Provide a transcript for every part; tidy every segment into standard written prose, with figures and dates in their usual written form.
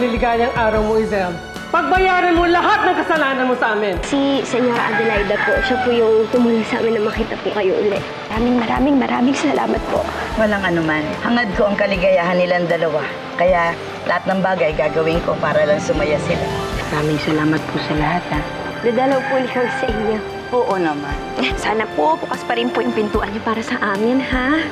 maliligayang araw mo, Izel. Pagbayaran mo lahat ng kasalanan mo sa amin. Si Senyora Adelaida po, siya po yung tumulong sa amin na makita po kayo ulit. Maraming salamat po. Walang anuman. Hangad ko ang kaligayahan nilang dalawa. Kaya lahat ng bagay gagawin ko para lang sumaya sila. Maraming salamat po sa lahat, ha? Dadalaw po ikaw sa inyo. Oo naman. Sana po, bukas pa rin po yung pintuan niyo para sa amin, ha?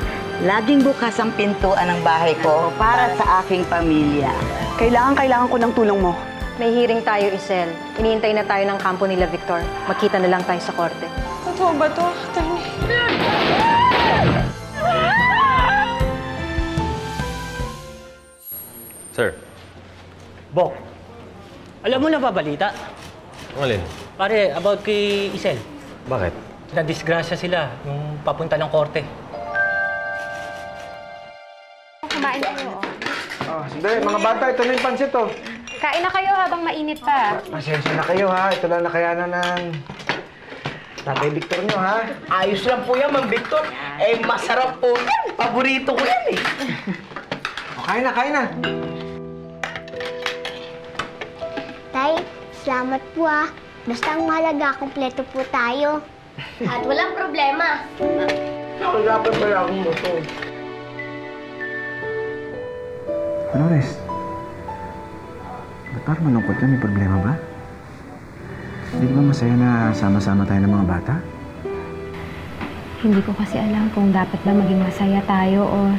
Laging bukas ang pintuan ng bahay ko para sa aking pamilya. Kailangan ko ng tulong mo. May hearing tayo, Isel. Iniintay na tayo ng kampo nila, Victor. Magkita na lang tayo sa korte. Totoo ba to, Attorney? Sir. Bok, alam mo na ba balita? Ang alin? Pare, about kay Isel. Bakit? Na-disgrasya sila nung papunta ng korte. Kumain kayo, Oh, sandali, mga bata, ito na yung pansit, oh. Kain na kayo habang mainit pa. Pasensya na kayo, ha. Ito lang nakayanan ng Tatay Victor nyo, ha. Ayos lang po yan, Mang Victor. Eh, masarap po yan. Paborito ko yan, eh. O, kain na. Tay, salamat po, ah. Basta ang mahalaga, kumpleto po tayo. At walang problema. Nakagapan pala akong motor. Dolores, ba't parang malungkot ka? May problema ba? Hindi ba masaya na sama-sama tayo ng mga bata? Hindi ko kasi alam kung dapat ba maging masaya tayo o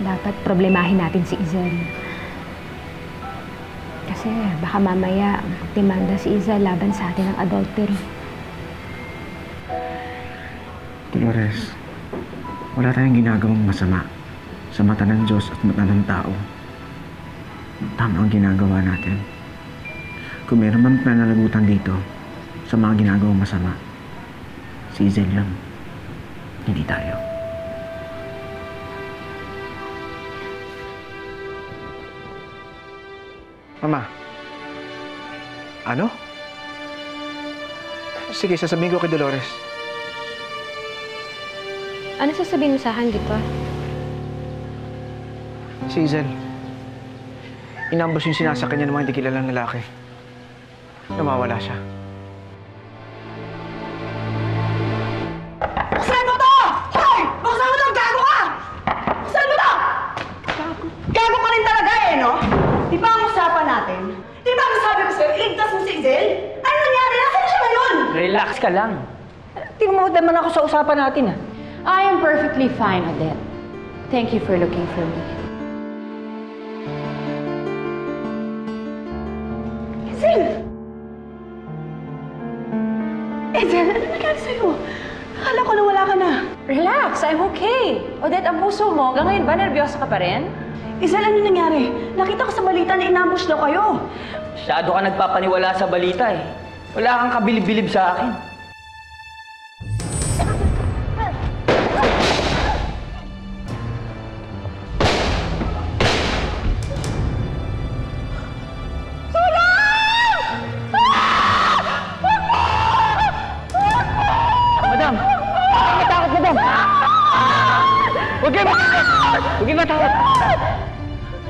dapat problemahin natin si Izel. Kasi baka mamaya demanda si Izel laban sa atin ng adultery. Dolores, wala tayong ginagawang masama sa mata ng Diyos at mata ng tao. Tama ang ginagawa natin. Kung meron man pananagutan dito sa mga ginagawang masama, si Izel lang, hindi tayo. Mama, ano? Sige, sasabihin ko kay Dolores. Ano sasabihin mo sa akin, Victor? Si Izel, inambos yung sinasakyan niya ng mga hindi kilalang lalaki. Namawala siya. Buksan mo to! Hoy! Buksan mo to! Gago ka! Buksan mo to! Gago ka rin talaga eh, no? Di ba ang usapan natin? Di ba ang sabi ko sa'yo, iligtas mo si Izel? Ano nangyari? Nasaan siya ngayon? Relax ka lang. Tingnan mo naman ako sa usapan natin, ah. I am perfectly fine, Odette. Thank you for looking for me. Izel! Izel, ano nangyari sa'yo? Akala ko nawala ka na. Relax, I'm okay. Odette, ang puso mo, hanggang ngayon ba nervyosa ka pa rin? Izel, ano nangyari? Nakita ko sa balita na inambush daw kayo. Masyado ka nagpapaniwala sa balita, eh. Wala kang kabilib-bilib sa akin. Huwag kayo matakot!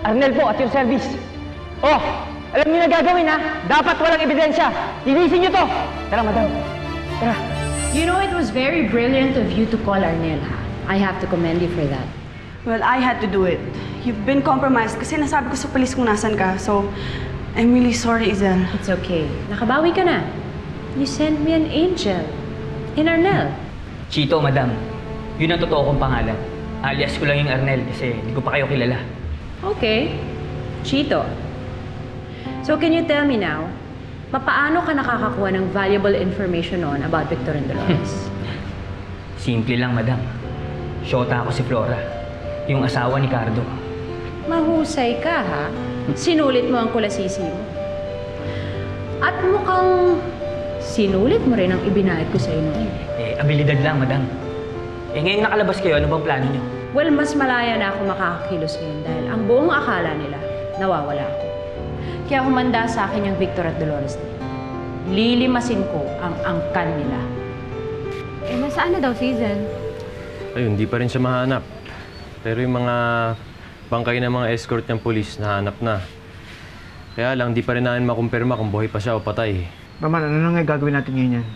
Arnel po, at your service. Oh, alam niyo na gagawin, ha? Dapat walang ebidensya. Linisin niyo to! Tara, madam. Tara. You know, it was very brilliant of you to call Arnel, ha? I have to commend you for that. Well, I had to do it. You've been compromised kasi nasabi ko sa polis kung nasan ka. So, I'm really sorry, Izel. It's okay. Nakabawi ka na. You sent me an angel. In Arnel. Chito, madam. Yun ang totoo kong pangalan. Alias ko lang yung Arnel kasi hindi ko pa kayo kilala. Okay. Chito. So can you tell me now, papaano ka nakakakuha ng valuable information on about Victor and Dolores? Simple lang, madam. Shota ako si Flora, yung asawa ni Cardo. Mahusay ka, ha? Sinulit mo ang kulasisi mo. At mukhang sinulit mo rin ang ibinayad ko sa iyo noon. Eh, abilidad lang, madam. Eh, ngayong nakalabas kayo, ano bang plano niyo? Well, mas malaya na ako makakakilos ngayon dahil ang buong akala nila, nawawala ako. Kaya humanda sa akin yung Victor at Dolores nila. Lilimasin ko ang angkan nila. Eh, nasaan na daw si Izel? Ayun, hindi pa rin siya mahanap. Pero yung mga bangkay ng mga escort niyang polis, nahanap na. Kaya lang, di pa rin namin makumpirma kung buhay pa siya o patay. Roman, ano nga gagawin natin ngayon yan?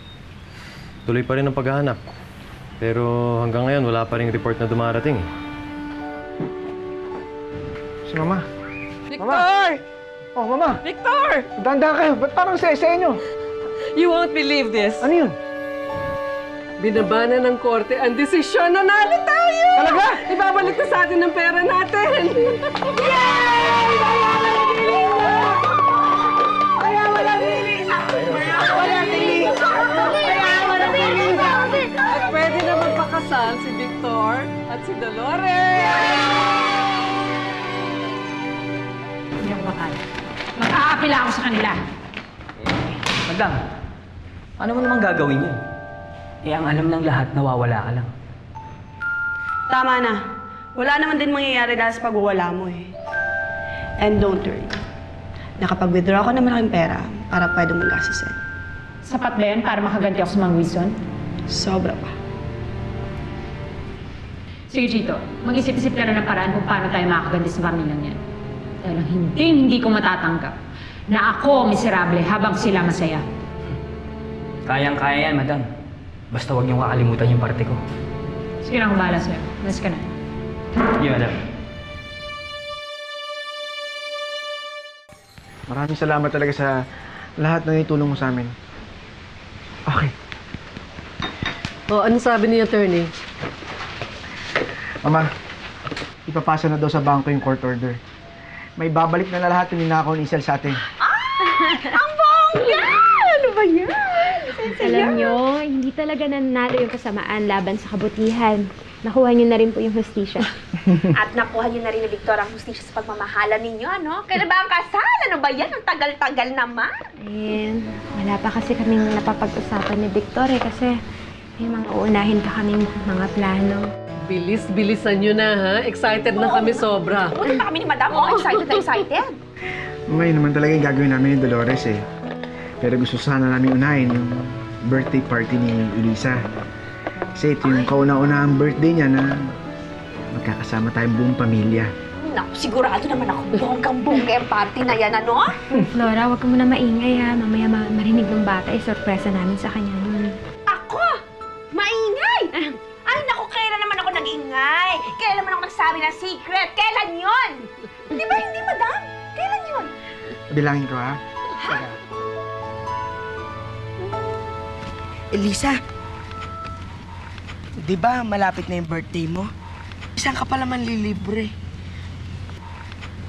Tuloy pa rin ang paghahanap. Pero hanggang ngayon, wala pa rin report na dumarating. Si Mama. Victor! Oh, Mama! Victor! Dahan-dahan kayo. Ba't parang sa inyo? You won't believe this. Ano yun? Binabana ng korte ang desisyon. Nanalo tayo! Talaga? Ibabalik na sa atin ang pera natin! Yay! Kaya walang Lisa! Walang Lisa! Kaya walang Lisa! At pwede na magpakasal si Victor at si Dolores! Hindi ako bakal. Mag-aapila ako sa kanila. Madam, ano mo namang gagawin yun? Eh, ang alam ng lahat, nawawala ka lang. Tama na. Wala naman din mangyayari dahil sa pagwawala mo eh. And don't worry. Nakapag-withdraw ko ng malaking pera para pwede mong gastusin. Sapat ba yan para makaganti ako sa mga Wilson? Sobra pa. Sige, Chito. Mag-isip-isip ka na ng paraan kung paano tayo makakaganti sa pamilyang yan. Dahil hindi ko matatanggap na ako miserable habang sila masaya. Kayang-kaya yan, madam. Basta huwag niyong kakalimutan yung parte ko. Sige na, akong bahala sa'yo. Mas ka na. Sige, madam. Maraming salamat talaga sa lahat ng itulong mo sa amin. Okay. O, ano sabi ni attorney? Mama, ipapasa na daw sa bangko yung court order. May babalik na lahat yung ninakaw ni Isel sa atin. Ang bongga! Ano ba yan? Alam nyo, hindi talaga nanalo yung kasamaan laban sa kabutihan. Nakuha nyo na rin po yung hustisya. At nakuha niyo na rin ni Victor ang hustisya sa pagmamahalan ninyo, ano? Kailan ba ang kasal? Ano ba yan? Ang tagal-tagal naman. Eh, wala pa kasi kaming napapag-usapan ni Victor eh, kasi may mga uunahin pa kaming mga plano. Bilis-bilisan nyo na, ha? Excited na kami sobra. Buti pa kami ni Madam. Oh, excited na excited. Mama, yun naman talaga yung gagawin namin ni Dolores eh. Pero gusto sana namin unahin yung birthday party ni Elisa. Kasi ito yung kauna-unahang birthday niya na magkakasama tayong buong pamilya. Naku, sigurado naman ako. Bonggang-bongga yung party na yan, ano? Flora, huwag ka muna maingay ha. Mamaya marinig ng bata, sorpresa namin sa kanya nun. Ako? Maingay? Ay, naku, kailan naman ako nag-ingay? Kailan naman ako nagsabi ng secret? Kailan yon? Di ba hindi, Madam? Kailan yon? Bilangin ko ha. Ha? Elisa, di ba malapit na yung birthday mo? Isang ka pala manlilibre.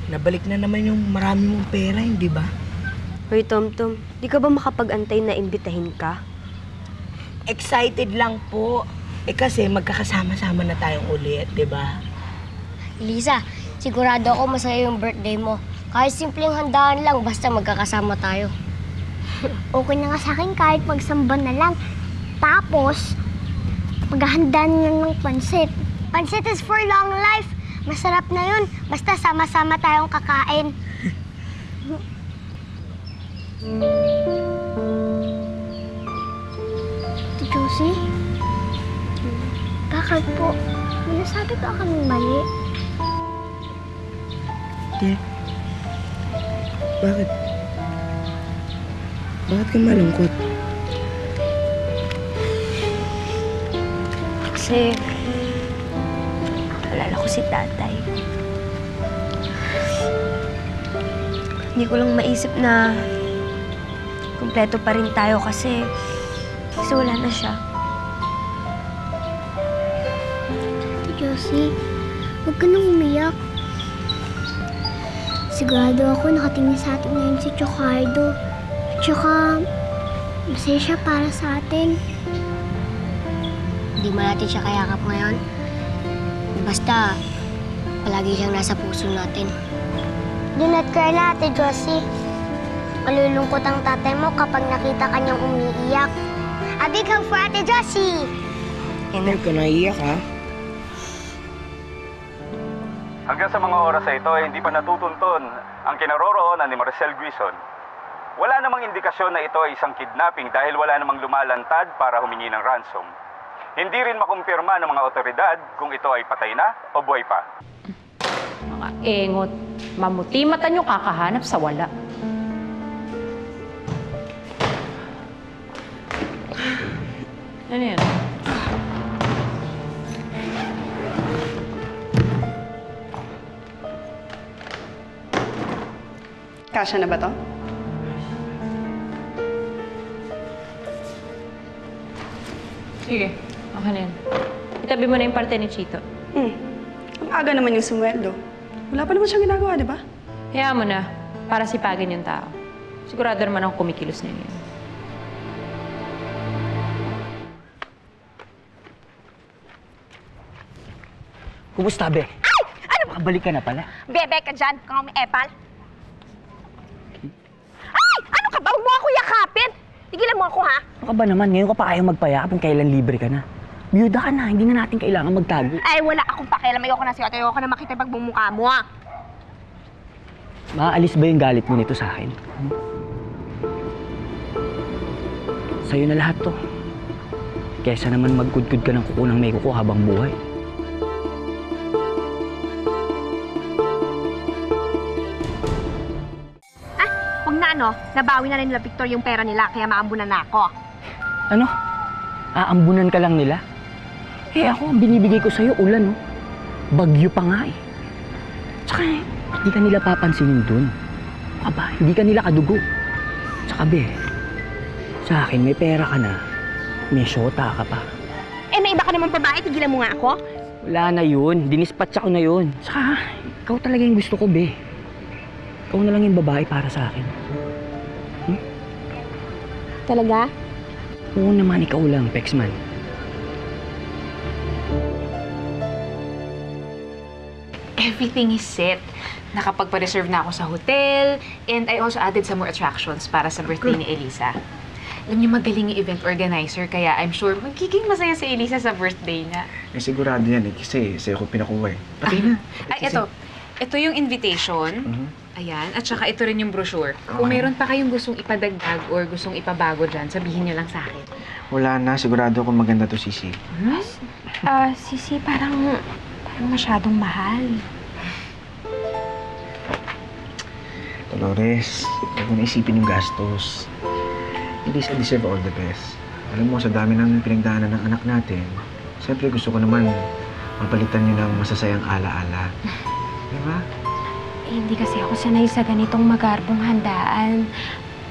Nabalik na naman yung marami mong pera, hindi ba? Hoy, Tomtom, di ka ba makapag-antay na imbitahin ka? Excited lang po. Eh kasi magkakasama-sama na tayong ulit, di ba? Elisa, sigurado ako masaya yung birthday mo. Kahit simpleng handaan lang, basta magkakasama tayo. Okay na nga sa akin kahit magsamba na lang. Tapos, maghahanda na lang ng pansit. Pansit is for long life. Masarap na yun. Basta sama-sama tayong kakain. Ate Josie? Bakit po? May nasabi ba kaming mali? Te, bakit? Bakit ka malungkot? Kasi, alala ko si tatay. Hindi ko lang maisip na kumpleto pa rin tayo kasi wala na siya. Josie, huwag ka nang umiyak. Sigurado ako nakatingin sa atin ngayon si Chocardo. Tsaka, masaya siya para sa atin. Hindi mo natin siya kayakap ngayon. Basta, palagi siyang nasa puso natin. Do not cry na, Ate Josie. Malulungkot ang tatay mo kapag nakita ka niyang umiiyak. A big hug for Ate Josie! Huwag ka naiiyak, ha? Hanggang sa mga oras na ito ay hindi pa natutunton ang kinaroroonan ni Maricel Guison. Wala namang indikasyon na ito ay isang kidnapping dahil wala namang lumalantad para humingi ng ransom. Hindi rin makumpirma ng mga otoridad kung ito ay patay na o buhay pa. Mga engot. Mamuti mata nyo kakahanap sa wala. Kasya na ba to? Sige, okay na yan. Itabi mo na yung parte ni Chito. Ang aga naman yung sumweldo. Wala pa naman siyang ginagawa, di ba? Hayaan mo na, para sipagin yung tao. Sigurado naman ako kumikilos na yun. Kumusta, Be? Ay! Ano? Makabalik ka na pala. Bebe ka dyan, kung may epal. Ay! Ano ka ba? Huwag mo ako yakapin! Tigilan mo ako, ha? Ano ka ba naman? Ngayon ka pa ayaw magpayakap kung kailan libre ka na. Biyuda ka na, hindi na natin kailangan magtago. Ay, wala akong pakialam. Ayoko na siya at ayoko na makita yung pagbumukha mo, ha? Maaalis ba yung galit mo nito sa akin? Sa'yo na lahat to. Kesa naman magkudkud ka ng kuko ng may kuko habang buhay. Huwag na ano, nabawi na rin nila Victor yung pera nila, kaya maambunan na ako. Ano? Aambunan ka lang nila? Eh ako, ang binibigay ko sa'yo, ulan, oh. Bagyo pa nga, eh. Tsaka, hindi ka nila papansinin dun. Aba, hindi ka nila kadugo. Tsaka, Be, sa akin, may pera ka na. May syota ka pa. Eh, may iba ka naman babae, tigilan mo nga ako. Wala na yun. Dinispatch ako na yun. Tsaka, ikaw talaga yung gusto ko, Be. Ikaw na lang yung babae para sa akin. Talaga? Oo naman, ikaw lang, Pexman. Everything is set. Nakapagpa-reserve na ako sa hotel, and I also added some more attractions para sa birthday ni Elisa. Alam niyo, magaling yung event organizer, kaya I'm sure magiging masaya si Elisa sa birthday niya. Eh, sigurado yan eh, kasi sa'yo ko pinakuha eh. Pati na. Ay, ito yung invitation. Ayan, at saka ito rin yung brochure. Kung meron pa kayong gustong ipadagdag or gustong ipabago dyan, sabihin niyo lang sa akin. Wala na, sigurado ko maganda to, Sisi. Sisi, parang masyadong mahal. Dolores, huwag mo naisipin yung gastos. Hindi sa deserve all the best. Alam mo, sa dami ng pinagdaanan ng anak natin, siyempre gusto ko naman mapalitan niyo ng masasayang alaala. Diba? Hindi kasi ako sanay sa ganitong magarbong handaan.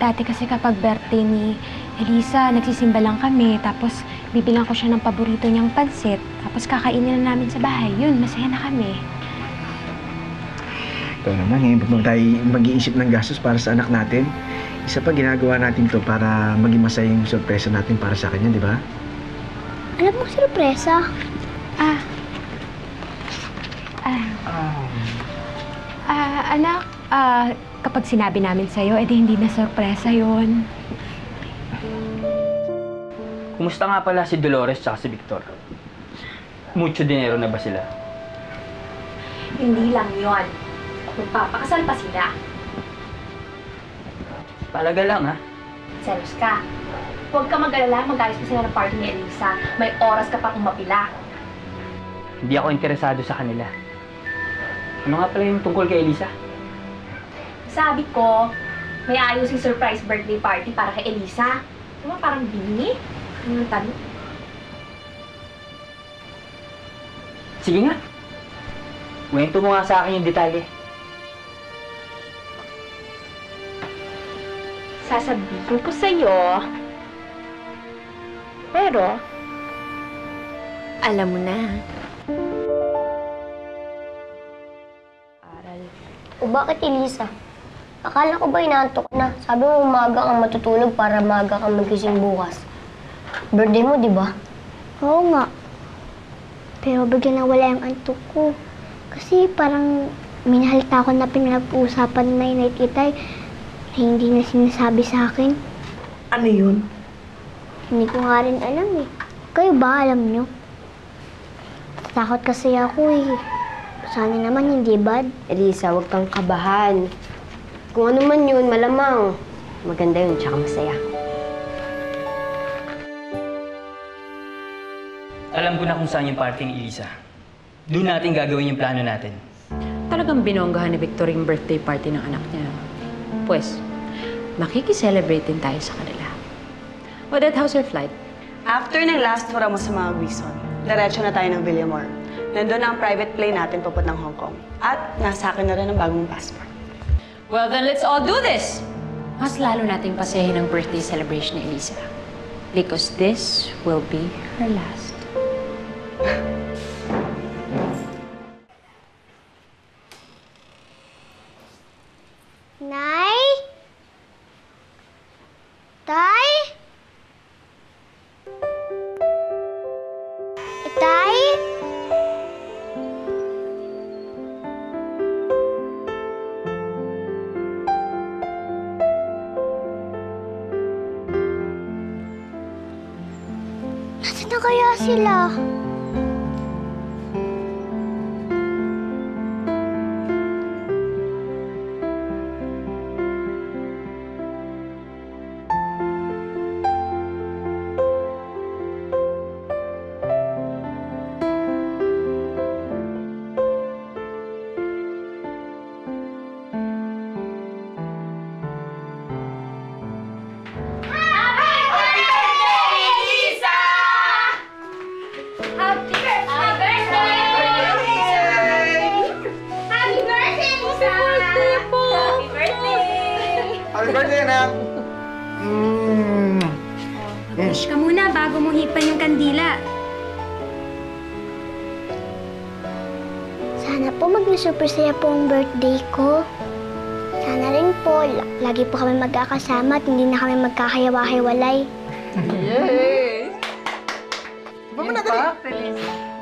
Dati kasi kapag birthday ni Elisa, nagsisimba lang kami. Tapos bibilang ko siya ng paborito niyang pansit. Tapos kakainin na namin sa bahay. Yun, masaya na kami. Ito naman eh, ba't tayo mag-iisip ng gastos para sa anak natin? Isa pa, ginagawa natin to para maging masaya yung sorpresa natin para sa kanya, di ba? Alam mo, sorpresa? Anak, kapag sinabi namin sa'yo, edi hindi na sorpresa yon. Kumusta nga pala si Dolores tsaka si Victor? Mucho dinero na ba sila? Hindi lang yon. Magpapakasal pa sila. Palaga lang, ha? Selos ka. Huwag ka mag-alala, mag-ayos pa sila ng party ni Elisa. May oras ka pang umapila. Hindi ako interesado sa kanila. Ano nga pala yung tungkol kay Elisa? Sabi ko, may ayos yung surprise birthday party para kay Elisa. Diba parang bini? Ano yung tanong? Sige nga. Kwento mo nga sa akin yung detalye. Sasabihin ko sa'yo. Pero, alam mo na. O bakit, Elisa? Akala ko ba inaantok na? Sabi mo umaga kang matutulog para maaga kang magising bukas. Birthday mo, di ba? Oo nga. Pero bigla na wala yung antok ko. Kasi parang minahalita ako na pinag-uusapan na Nay Titay na hindi na sinasabi sa akin. Ano yun? Hindi ko nga rin alam eh. Kayo ba alam nyo? Takot kasi ako eh. Sana naman hindi bad. Elisa, huwag kang kabahan. Kung ano man yun, malamang. Maganda yun, tsaka masaya. Alam ko na kung saan yung party ni Elisa. Doon natin gagawin yung plano natin. Talagang binonggahan ni Victor yung birthday party ng anak niya. Pues, makikiselebrate din tayo sa kanila. Odette, how's your flight? After ng last tour mo sa mga Guison, diretso na tayo ng Villamor. Nandun ang private plane natin papuntang Hong Kong. At nasa akin na rin ang bagong passport. Well, then let's all do this! Mas lalo nating pasahin ang birthday celebration ni Elisa. Because this will be her last. Nay? Tay? Tay? Nasaan na kaya sila? Happy birthday, anak! Wish ka muna bago mo hipan yung kandila. Sana po mag-super saya po ang birthday ko. Sana rin po, lagi po kami magkakasama at hindi na kami magkakayawa-hiwalay. Yay! Ba mo na dali?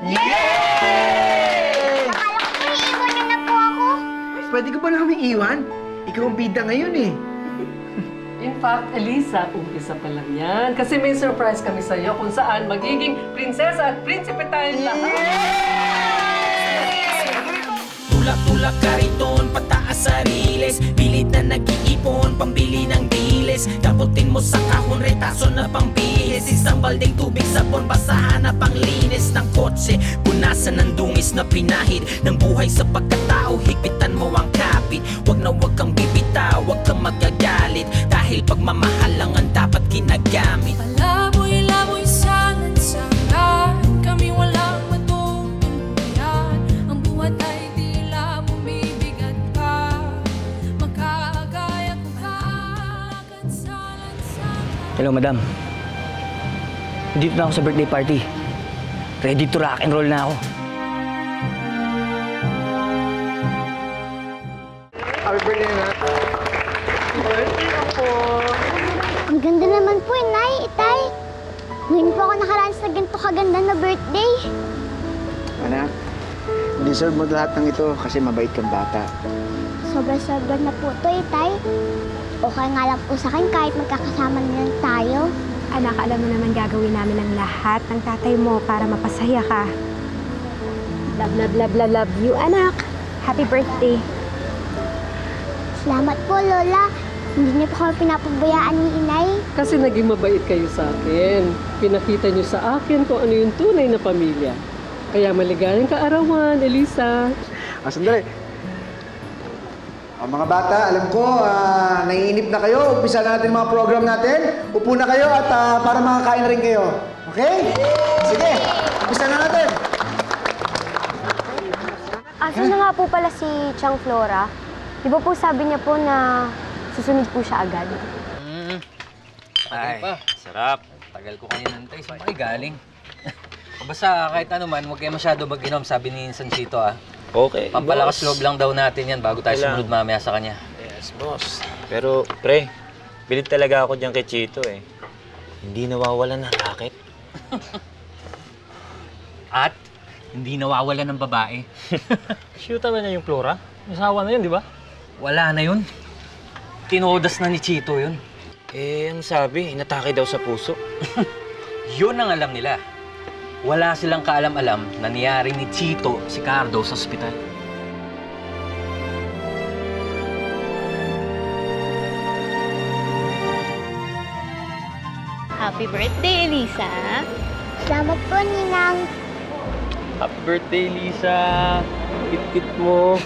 Yay! Akala ko po iiwan niyo na po ako. Pwede ko ba namin iwan? Ikaw ang bida ngayon eh. In fact, Elisa, umpisa pa lang yan. Kasi may surprise kami sa'yo kung saan magiging prinsesa at prinsipe tayong lahat. Tulak-tulak kariton, pataas sa riles. Pilit na nag-iipon, pambili ng diles. Daputin mo sa kahon, retaso na pambihis. Isang baldeng tubig, sabon, basahan na panglinis ng kotse. Punasan ng dungis na pinahid ng buhay sa pagkatao. Higpitan mo ang kapit, wag na wag kang bibitaw, wag kang magagalit. Dahil pagmamahal lang ang dapat ginagamit. Palaboy-laboy sa lansangan, kami walang matutuluyan. Ang buhat ay tila bumibigat pa, makakagaya kung kalakad sa lansangan. Hello, madam. Dito na ako sa birthday party. Ready to rock and roll na ako. Happy birthday, anak! Birthday ako! Ang ganda naman po, Nay, Itay. Ngayon po ako nakaranas na ganito kaganda na birthday. Anak, deserve mo lahat ng ito kasi mabait kang bata. Sobra-sobra na po to, Itay. Okay nga lang po sa akin kahit magkakasama na lang tayo. Anak, alam mo naman gagawin namin ang lahat ng tatay mo para mapasaya ka. Love, love, love, love, love you, anak. Happy birthday. Salamat po, Lola. Hindi niyo po kami pinapabayaan ni Inay. Kasi naging mabait kayo sa akin. Pinakita niyo sa akin kung ano yung tunay na pamilya. Kaya maligayang kaarawan, Elisa. Sandali. Mga bata, alam ko, naiinip na kayo. Umpisa na natin mga program natin. Upo na kayo at para makakain na rin kayo. Okay? Sige, umpisa na natin. Asan na nga po pala si Chang Flora? Di ba po sabi niya po na susunod po siya agad? Ay, sarap. Tagal ko kanina nantay. Saan kayo galing? Basta kahit ano man, huwag kayo masyado mag-inom, sabi ni Sanchito Okay, Pampalakas boss. loob lang daw natin yan bago tayo Kailangan. sumunod mamaya sa kanya. Yes, boss. Pero, pre, bilid talaga ako dyan kay Chito eh. Hindi nawawalan ng racket. At hindi nawawalan ng babae. Shoot na niya yung Flora? Nasawa na yun, di ba? Wala na yun. Tinodas na ni Chito yun. Eh, ang sabi, inatake daw sa puso. Yun ang alam nila. Wala silang kaalam-alam na niyari ni Chito si Cardo sa ospital. Happy birthday, Elisa! Salamat po, Ninang. Happy birthday, Lisa! Kit-kit mo.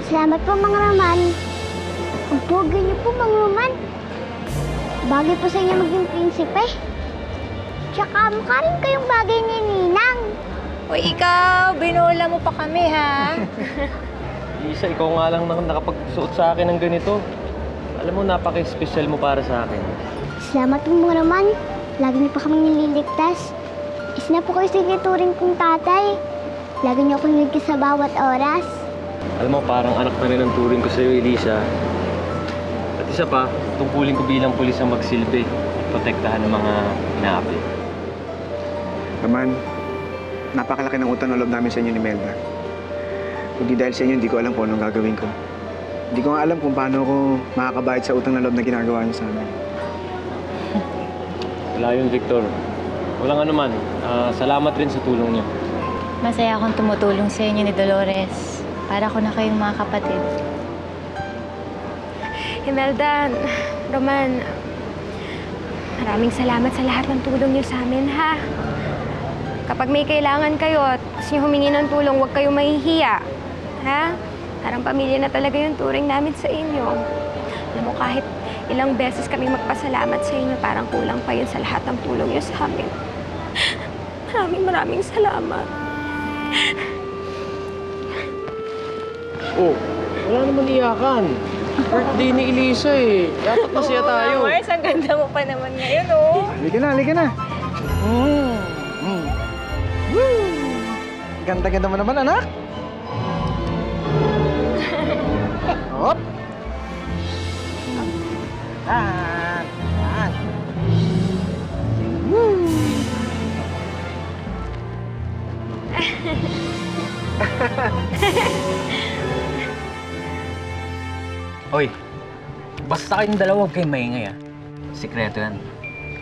Salamat po, Mang Roman. Ang pogi niyo po, Mang Roman. Bagay po sa inyo maging prinsipe. Tsaka mukha rin kayong bagay ni Ninang. O ikaw, binola mo pa kami, ha? Lisa, ikaw nga lang nakapagsuot sa akin ng ganito. Alam mo, napaka-special mo para sa akin. Salamat mo naman. Lagi niyo pa kami nililigtas. Isa na po kayo sa ituring kong tatay. Lagi niyo akong niligtas sa bawat oras. Alam mo, parang anak na rin ang turing ko sa'yo, Elisa. At isa pa, tungkulin ko bilang pulis ang magsilbi. Protektahan ng mga inaapi. Naman, napakalaki ng utang na loob namin sa inyo ni Melda. Kundi dahil sa inyo, hindi ko alam kung anong gagawin ko. Hindi ko nga alam kung paano ako makakabayad sa utang na loob na ginagawa niyo sa amin. Wala yun, Victor. Walang anuman. Salamat rin sa tulong niyo. Masaya akong tumutulong sa inyo ni Dolores. Para ko na kayong mga kapatid. Imelda, Roman, maraming salamat sa lahat ng tulong niyo sa amin, ha? Kapag may kailangan kayo at gusto niyo humingi ng tulong, huwag kayong mahihiya. Ha? Parang pamilya na talaga yung turing namin sa inyo. Alam mo, kahit ilang beses kami magpasalamat sa inyo, parang kulang pa yun sa lahat ng tulong niyo sa amin. Maraming salamat. Oh, wala naman iyakan. Birthday ni Elisa eh. Dapat masaya tayo. Mars, ang ganda mo pa naman ngayon, oh. Halika na. Ganda-ganda mo naman, anak. Hop. Hoy, basta kayong dalawa huwag kayong maingay, ah. Sikreto yan.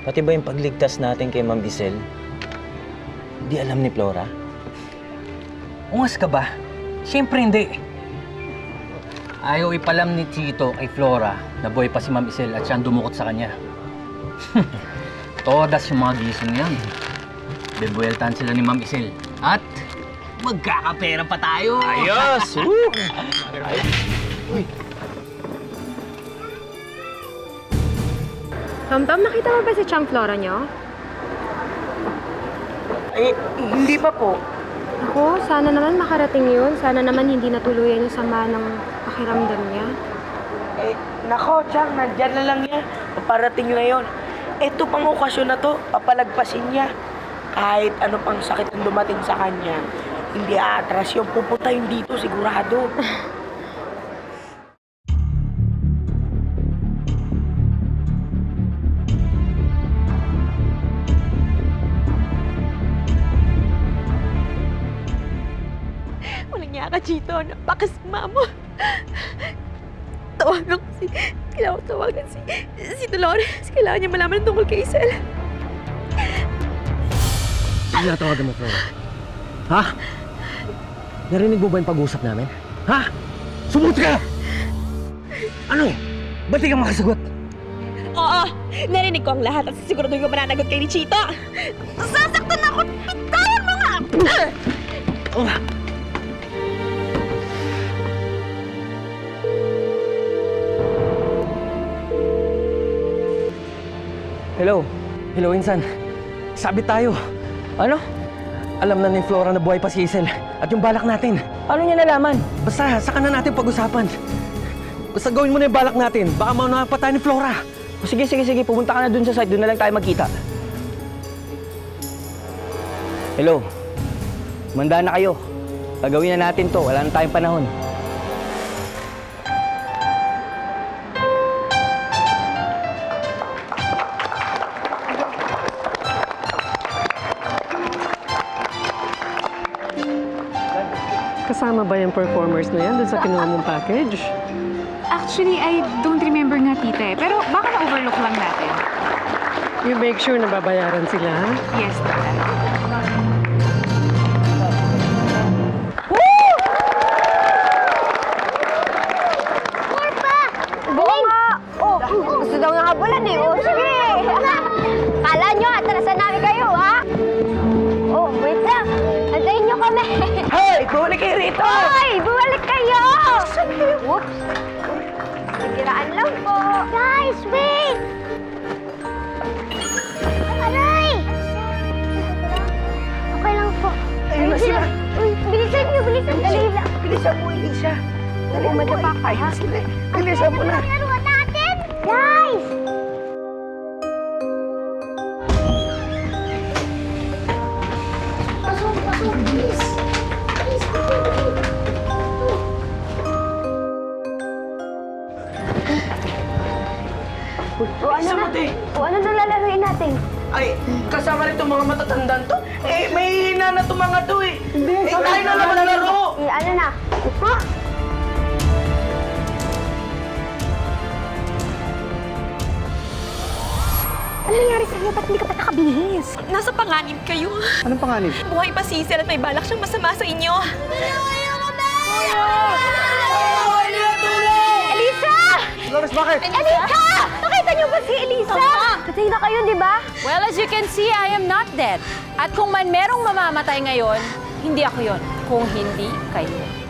Pati ba yung pagligtas natin kay Ma'am Bissell? Di alam ni Flora? Ungas ka ba? Siyempre hindi. Ayaw ipalam ni Chito kay Flora na boy pa si Ma'am Isel at siya ang dumukot sa kanya. Todas yung mga gising yan. Bebueltan sila ni Ma'am Isel. At magkakapera pa tayo! Ayos! Tom, nakita mo ba si Chang Flora niyo? Eh, hindi pa po. Ako, sana naman makarating yun. Sana naman hindi natuluyan yung sama ng pakiramdam niya. Eh, nako, Chang, nandyan na lang yan. Paparating na yon. Ito pang okasyon na to, papalagpasin niya. Kahit ano pang sakit ang dumating sa kanya, hindi aatras yung puputayin dito, sigurado. Walang niya ka, Chito. Napakasama mo. Tawagan si Dolores. Kailangan niya malaman tungkol kay Isel. Ano tawagan mo, Flora? Ha? Narinig mo ba yung pag-uusap namin? Ha? Sumuot ka! Ano? Ba't di ka makasagot? Oo, narinig ko ang lahat at siguraduhin ko mananagot kay ni Chito. Sasaktan ako! Pitayan mo nga! Oh. Hello, Insan. Sabit tayo. Ano? Alam na ni Flora na buhay pa si Isel at yung balak natin. Paano niya nalaman? Basta, saka na natin pag-usapan. Basta gawin mo na yung balak natin. Baka maunahan pa tayo ni Flora. O sige. Pumunta ka na dun sa site. Dun na lang tayo magkita. Hello. Manda na kayo. Gagawin na natin to. Wala na tayong panahon. Kasama ba yung performers na yan dun sa kinuha mong package? Actually, I don't remember nga, tita, eh. Pero baka na-overlook lang natin. You make sure na babayaran sila, ha? Yes, tita. Gusto daw ng habulan eh. O, sige. Kala nyo, atrasan namin kayo, ha? Oh, wait lang. Antayin nyo kami. Hoy! Bumalik kayo rito! Hoy! Bumalik kayo! Whoops! Nagiraan lang po. Guys, wait! Aray! Okay lang po. Ayun na sila. Uy, bilisan nyo. Dali lang. Bilisan mo, Elisa. Dali, madapa ka, ha? Sige, bilisan mo na. Laruan natin! Guys! Pasok, please. Please, O ano na lalaruin natin? Ay, kasama rin itong mga matatandaan to. Eh, may hina na itong mga to eh. Eh, tayo na lang malalaro. Ano na? Upo! Ano nangyari sa'yo? Ba't hindi ka pa nakabihis? Nasa panganib kayo. Anong panganib? Buhay pa si Cecil at may balak siyang masama sa inyo. Elisa! Dolores, bakit? Elisa! Nakita niyo ba si Elisa? Patay na kayo, di ba? Well, as you can see, I am not dead. At kung man merong mamamatay ngayon, hindi ako yon. Kung hindi kayo.